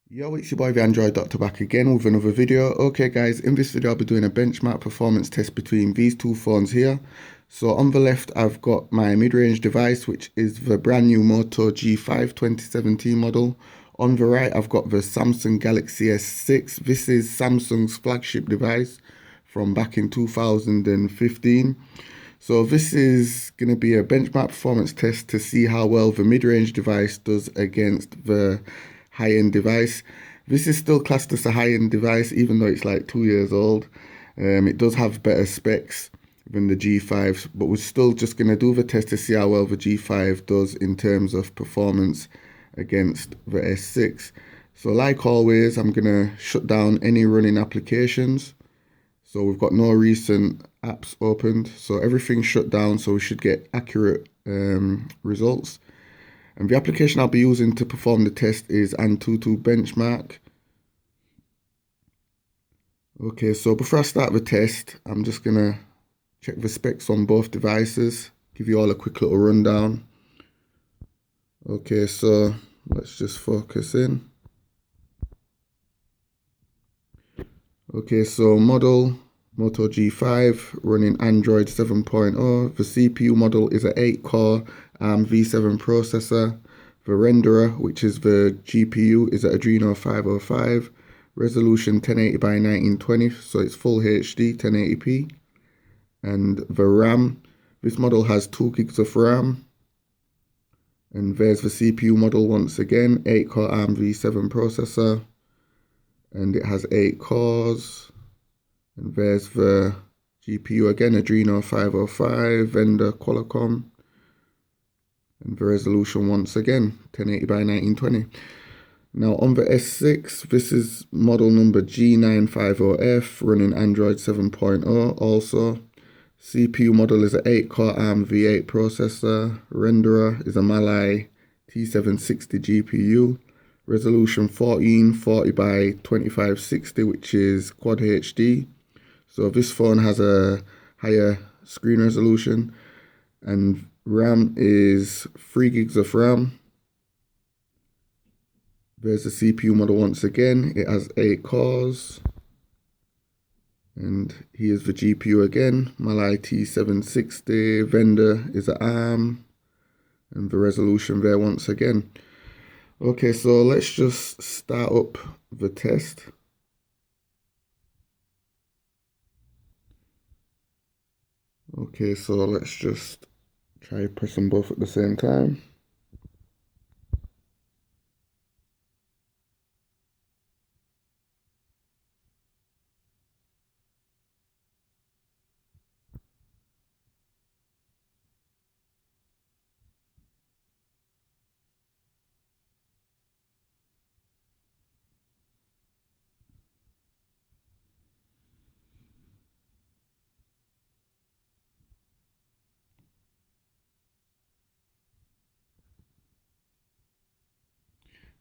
Yo, it's your boy the Android Doctor back again with another video. Okay guys, in this video I'll be doing a benchmark performance test between these two phones here. So on the left I've got my mid-range device, which is the brand new Moto G5 2017 model. On the right I've got the Samsung Galaxy S6. This is Samsung's flagship device from back in 2015. So this is going to be a benchmark performance test to see how well the mid-range device does against the high-end device. This is still classed as a high-end device, even though it's like 2 years old. It does have better specs than the G5, but we're still just going to do the test to see how well the G5 does in terms of performance against the S6. So like always, I'm going to shut down any running applications. So we've got no recent apps opened, so everything's shut down, so we should get accurate results. And the application I'll be using to perform the test is Antutu Benchmark. Okay, so before I start the test, I'm just gonna check the specs on both devices, give you all a quick little rundown. Okay, so let's just focus in. Okay, so model Moto G5 running Android 7.0. The CPU model is an 8-core ARM V7 processor. The renderer, which is the GPU, is an Adreno 505. Resolution 1080 by 1920, so it's full HD 1080p. And the RAM, this model has 2 gigs of RAM. And there's the CPU model once again, 8-core ARM V7 processor. And it has 8 cores. And there's the GPU again, Adreno 505, vendor Qualcomm. And the resolution once again, 1080 by 1920. Now on the S6, this is model number G950F running Android 7.0 also. CPU model is an 8-core ARM V8 processor. Renderer is a Mali T760 GPU. Resolution 1440 by 2560, which is Quad HD. So this phone has a higher screen resolution, and RAM is 3 gigs of RAM. There's the CPU model once again. It has 8 cores. And here's the GPU again, Mali T760. Vendor is an ARM. And the resolution there once again. Okay, so let's just start up the test. Okay, so let's just try press them both at the same time.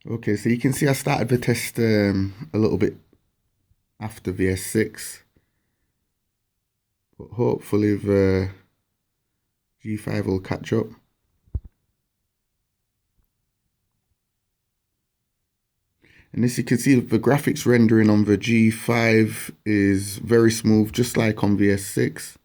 Okay, so you can see I started the test a little bit after the S6, but hopefully the G5 will catch up. And as you can see, the graphics rendering on the G5 is very smooth, just like on the S6.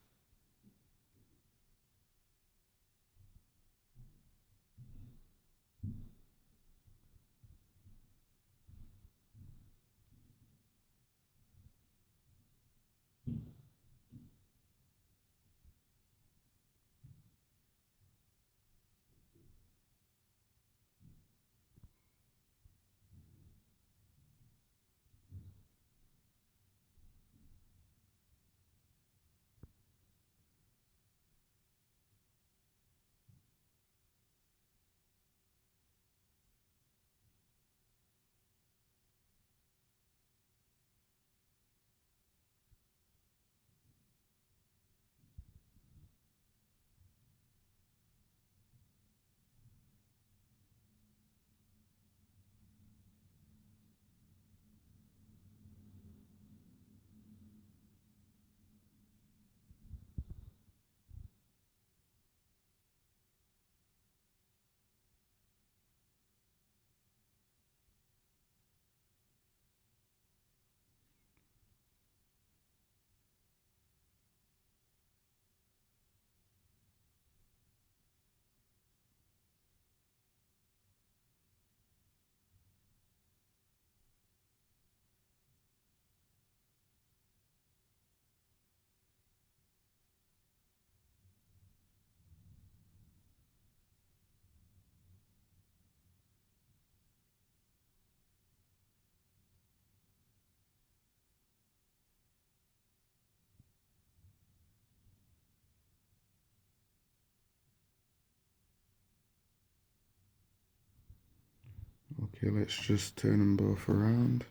Okay, let's just turn them both around.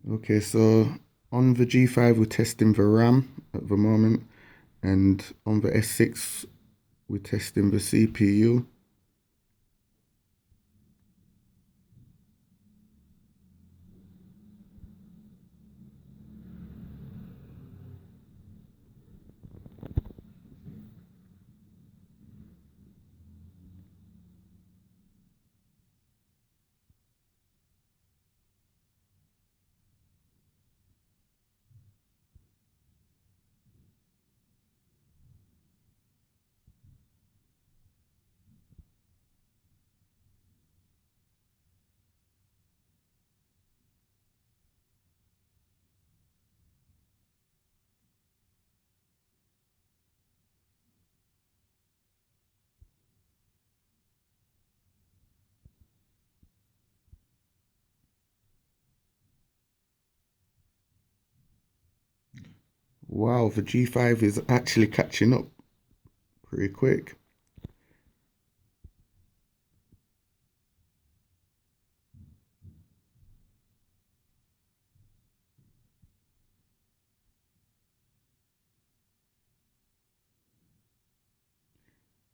Okay, so on the G5 we're testing the RAM at the moment, and on the S6 we're testing the CPU. Wow, the G5 is actually catching up pretty quick.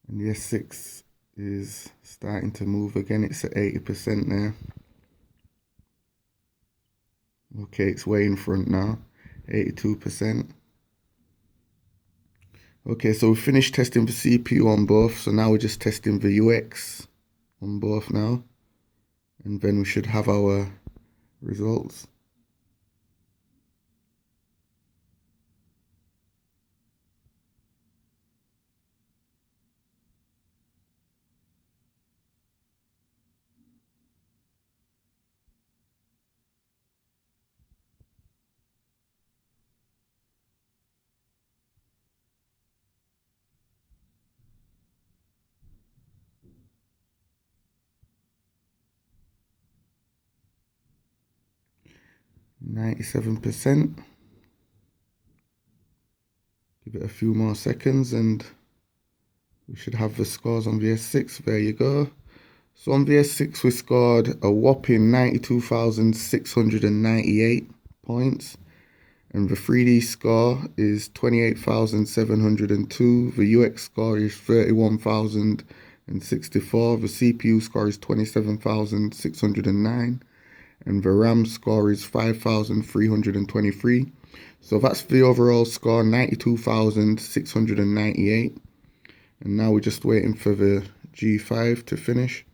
And the S6 is starting to move again. It's at 80% now. Okay, it's way in front now, 82%. Okay, so we finished testing the CPU on both, so now we're just testing the UX on both now, and then we should have our results. %. Give it a few more seconds and we should have the scores on the S6. There you go. So on the S6 we scored a whopping 92,698 points. And the 3D score is 28,702. The UX score is 31,064. The CPU score is 27,609. And the RAM score is 5,323. So that's the overall score, 92,698. And now we're just waiting for the G5 to finish.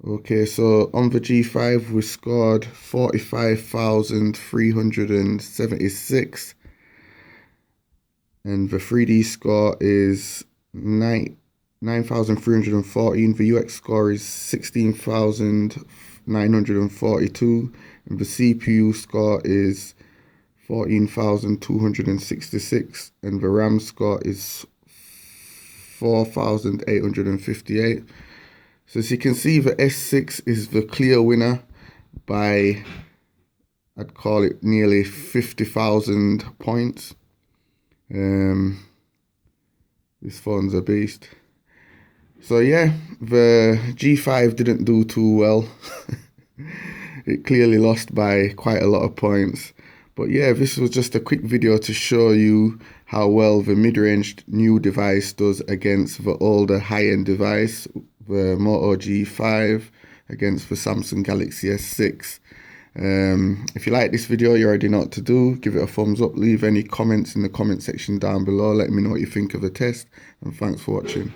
Okay, so on the G5 we scored 45,376, and the 3D score is 9,314. The UX score is 16,942, and the CPU score is 14,266, and the RAM score is 4,858. So as you can see, the S6 is the clear winner by, I'd call it, nearly 50,000 points. This phone's a beast. So yeah, the G5 didn't do too well. It clearly lost by quite a lot of points. But yeah, this was just a quick video to show you how well the mid-range new device does against the older high-end device, the Moto G5, against the Samsung Galaxy S6. If you like this video, you already know what to do. Give it a thumbs up, leave any comments in the comment section down below. Let me know what you think of the test, and thanks for watching.